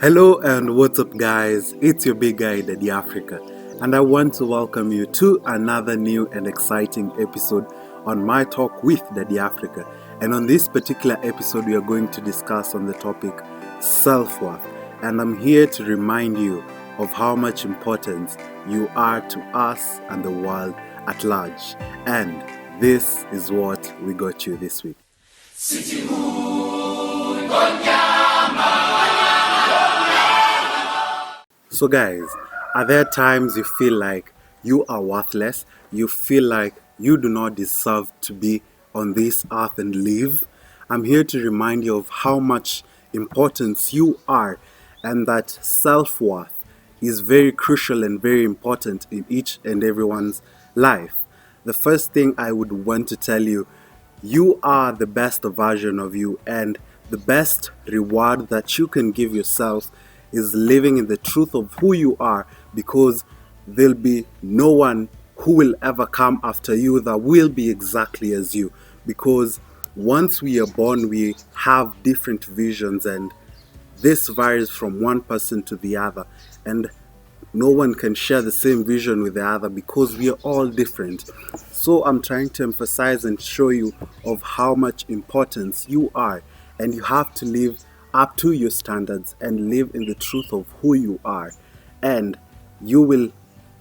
Hello and what's up, guys? It's your big guy, Daddy Africa, and I want to welcome you to another new and exciting episode on my talk with Daddy Africa. And on this particular episode, we are going to discuss on the topic self-worth. And I'm here to remind you of how much importance you are to us and the world at large. And this is what we got you this week. So guys, are there times you feel like you are worthless? You feel like you do not deserve to be on this earth and live? I'm here to remind you of how much importance you are, and that self-worth is very crucial and very important in each and everyone's life. The first thing I would want to tell you, you are the best version of you, and the best reward that you can give yourself is living in the truth of who you are, because there'll be no one who will ever come after you that will be exactly as you. Because once we are born, we have different visions, and this varies from one person to the other, and no one can share the same vision with the other because we are all different. So I'm trying to emphasize and show you of how much importance you are, and you have to live up to your standards and live in the truth of who you are, and you will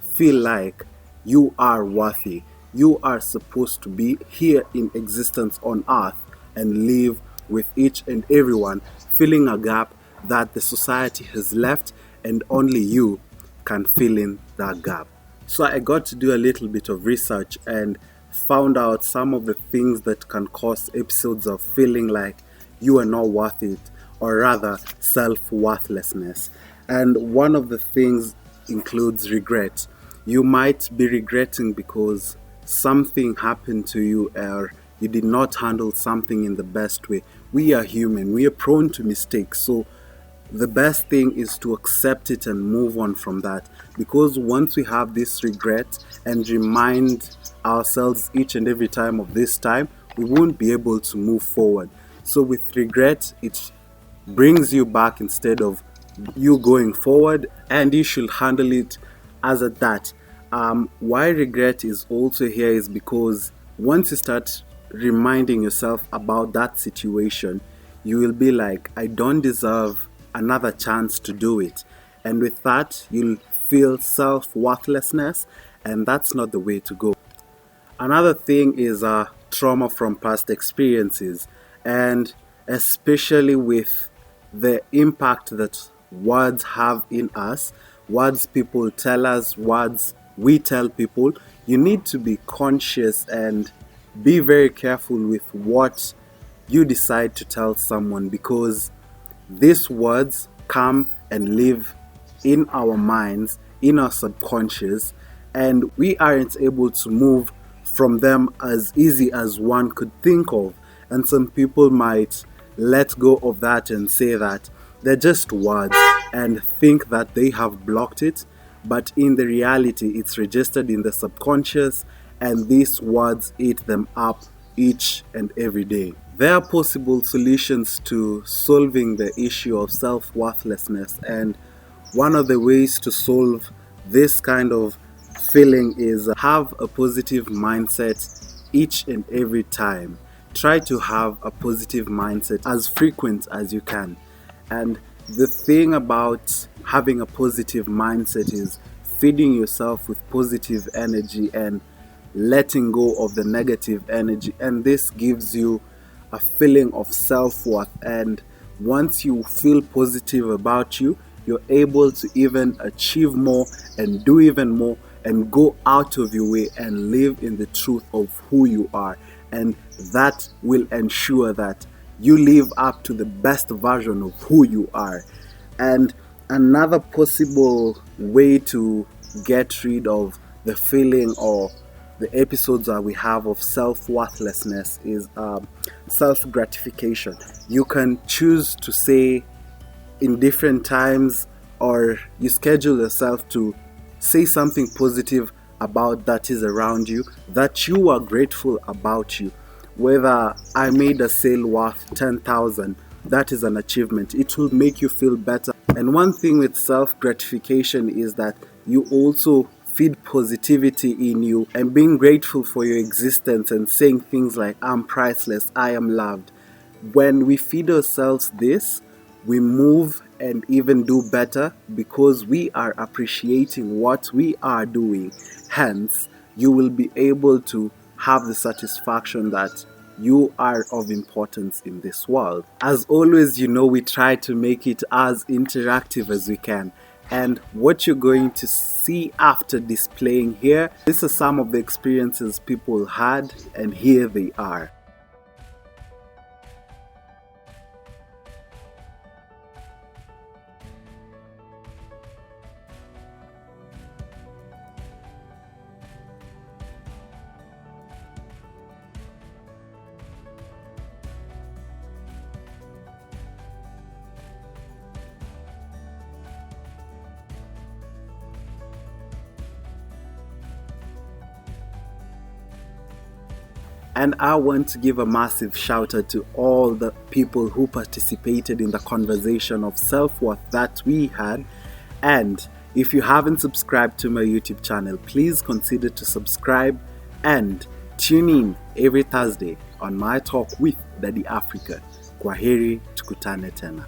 feel like you are worthy. You are supposed to be here in existence on earth and live with each and everyone, filling a gap that the society has left, and only you can fill in that gap. So I got to do a little bit of research and found out some of the things that can cause episodes of feeling like you are not worth it, or rather self-worthlessness. And one of the things includes regret. You might be regretting because something happened to you, or you did not handle something in the best way. We are human, we are prone to mistakes, so the best thing is to accept it and move on from that, because once we have this regret and remind ourselves each and every time of this time, we won't be able to move forward. So with regret, it brings you back instead of you going forward, and you should handle it as at that. Why regret is also here is because once you start reminding yourself about that situation, you will be like, I don't deserve another chance to do it. And with that, you'll feel self-worthlessness, and that's not the way to go. Another thing is trauma from past experiences, and especially with the impact that words have in us, words people tell us, words we tell people. You need to be conscious and be very careful with what you decide to tell someone, because these words come and live in our minds, in our subconscious, and we aren't able to move from them as easy as one could think of. And some people might let go of that and say that they're just words and think that they have blocked it, but in the reality it's registered in the subconscious, and these words eat them up each and every day. There are possible solutions to solving the issue of self-worthlessness, and one of the ways to solve this kind of feeling is have a positive mindset each and every time. Try to have a positive mindset as frequent as you can. And the thing about having a positive mindset is feeding yourself with positive energy and letting go of the negative energy. And this gives you a feeling of self-worth. And once you feel positive about you, you're able to even achieve more and do even more and go out of your way and live in the truth of who you are. And that will ensure that you live up to the best version of who you are. And another possible way to get rid of the feeling or the episodes that we have of self-worthlessness is self-gratification. You can choose to say in different times, or you schedule yourself to say something positive about that is around you, that you are grateful about you. Whether I made a sale worth 10,000, that is an achievement. It will make you feel better And one thing with self-gratification is that you also feed positivity in you and being grateful for your existence and saying things like, I'm priceless, I am loved. When we feed ourselves this, we move and even do better because we are appreciating what we are doing. Hence, you will be able to have the satisfaction that you are of importance in this world. As always, we try to make it as interactive as we can. And what you're going to see after displaying here, these are some of the experiences people had, and here they are. And I want to give a massive shout out to all the people who participated in the conversation of self-worth that we had. And if you haven't subscribed to my YouTube channel, please consider to subscribe and tune in every Thursday on my talk with Daddy Africa. Kwaheri, tukutane tena.